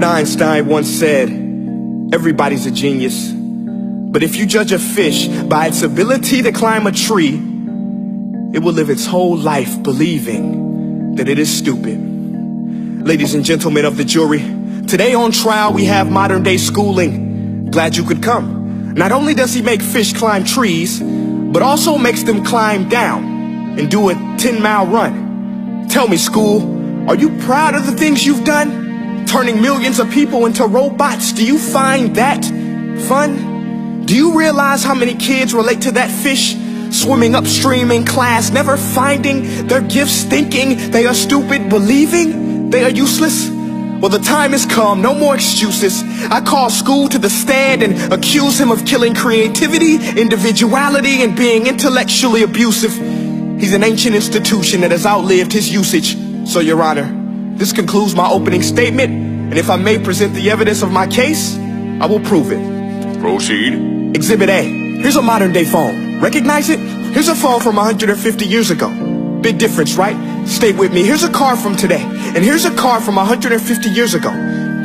Einstein once said, everybody's a genius. But if you judge a fish by its ability to climb a tree, it will live its whole life believing that it is stupid. Ladies and gentlemen of the jury, today on trial we have modern day schooling. Glad you could come. Not only does he make fish climb trees, but also makes them climb down and do a 10-mile run. Tell me, school, are you proud of the things you've done? Turning millions of people into robots, do you find that fun? Do you realize how many kids relate to that fish? Swimming upstream in class, never finding their gifts, thinking they are stupid, believing they are useless? Well, the time has come, no more excuses. I call school to the stand and accuse him of killing creativity, individuality, and being intellectually abusive. He's an ancient institution that has outlived his usage. So, Your Honor, this concludes my opening statement, and if I may present the evidence of my case, I will prove it. Proceed. Exhibit A. Here's a modern day phone. Recognize it? Here's a phone from 150 years ago. Big difference, right? Stay with me. Here's a car from today, and here's a car from 150 years ago.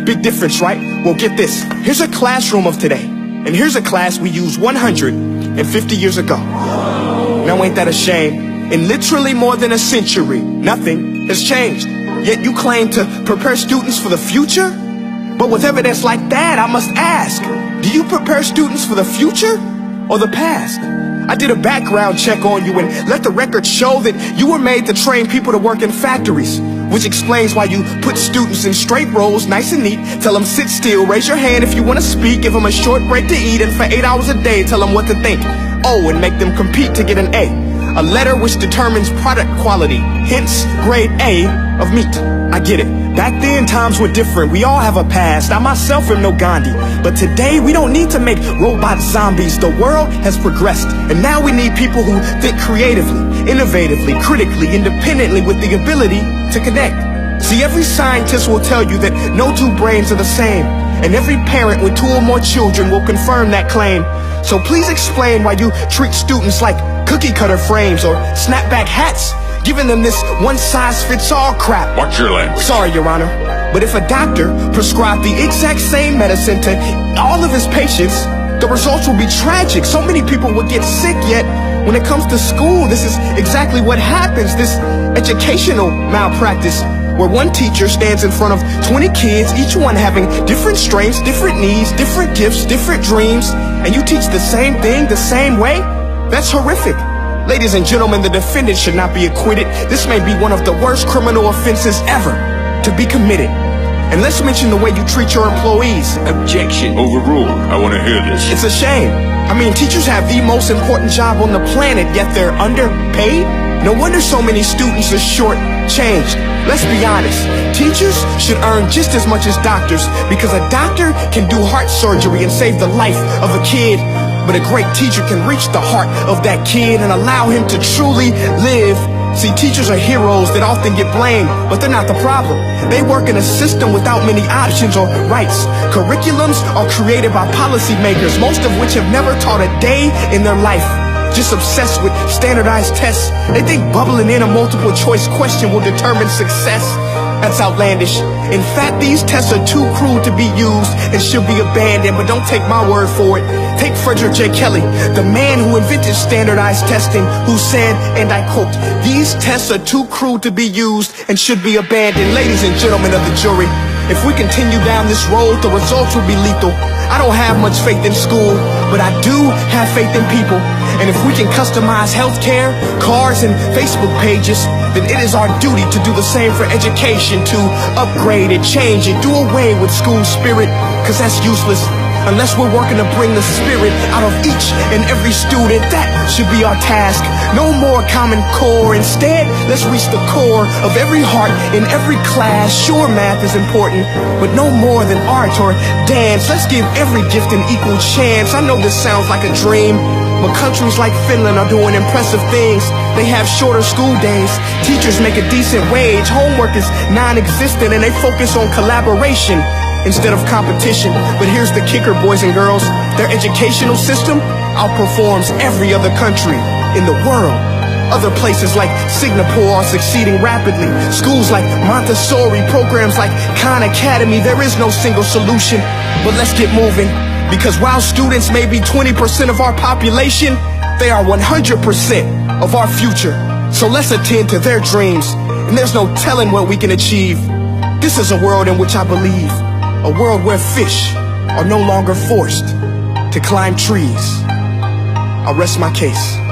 Big difference, right? Well, get this. Here's a classroom of today, and here's a class we used 150 years ago. Now ain't that a shame? In literally more than a century, nothing has changed. Yet you claim to prepare students for the future? But with evidence like that, I must ask, do you prepare students for the future or the past? I did a background check on you and let the record show that you were made to train people to work in factories, which explains why you put students in straight rows, nice and neat, tell them sit still, raise your hand if you want to speak, give them a short break to eat, and for 8 hours a day, tell them what to think. Oh, and make them compete to get an A letter which determines product quality, hence grade A of meat. I get it. Back then, times were different. We all have a past. I myself am no Gandhi. But today, we don't need to make robot zombies. The world has progressed. And now we need people who think creatively, innovatively, critically, independently, with the ability to connect. See, every scientist will tell you that no two brains are the same. And every parent with 2 or more children will confirm that claim. So please explain why you treat students like cookie cutter frames or snapback hats, giving them this one-size-fits-all crap. Watch your language. Sorry, Your Honor, but if a doctor prescribed the exact same medicine to all of his patients, the results will be tragic. So many people will get sick, yet when it comes to school, this is exactly what happens. This educational malpractice, where one teacher stands in front of 20 kids, each one having different strengths, different needs, different gifts, different dreams, and you teach the same thing the same way? That's horrific. Ladies and gentlemen, the defendant should not be acquitted. This may be one of the worst criminal offenses ever to be committed. And let's mention the way you treat your employees. Objection. Overruled. I want to hear this. It's a shame. I mean, teachers have the most important job on the planet, yet they're underpaid? No wonder so many students are short-changed. Let's be honest. Teachers should earn just as much as doctors, because a doctor can do heart surgery and save the life of a kid. But a great teacher can reach the heart of that kid and allow him to truly live. See, teachers are heroes that often get blamed, but they're not the problem. They work in a system without many options or rights. Curriculums are created by policymakers, most of which have never taught a day in their life. Just obsessed with standardized tests. They think bubbling in a multiple choice question will determine success. That's outlandish. In fact, these tests are too cruel to be used and should be abandoned, but don't take my word for it. Take Frederick J. Kelly, the man who invented standardized testing, who said, and I quote, "These tests are too cruel to be used and should be abandoned." Ladies and gentlemen of the jury, if we continue down this road, the results will be lethal. I don't have much faith in school, but I do have faith in people. And if we can customize healthcare, cars, and Facebook pages, then it is our duty to do the same for education, to upgrade it, change it, do away with school spirit, because that's useless. Unless we're working to bring the spirit out of each and every student, that should be our task. No more Common Core. Instead, let's reach the core of every heart in every class. Sure, math is important, but no more than art or dance. Let's give every gift an equal chance. I know this sounds like a dream, but countries like Finland are doing impressive things. They have shorter school days. Teachers make a decent wage. Homework is non-existent, and they focus on collaboration instead of competition. But here's the kicker, boys and girls. Their educational system outperforms every other country in the world. Other places like Singapore are succeeding rapidly. Schools like Montessori, programs like Khan Academy. There is no single solution, but let's get moving. Because while students may be 20% of our population, they are 100% of our future. So let's attend to their dreams, and there's no telling what we can achieve. This is a world in which I believe, a world where fish are no longer forced to climb trees. I'll rest my case.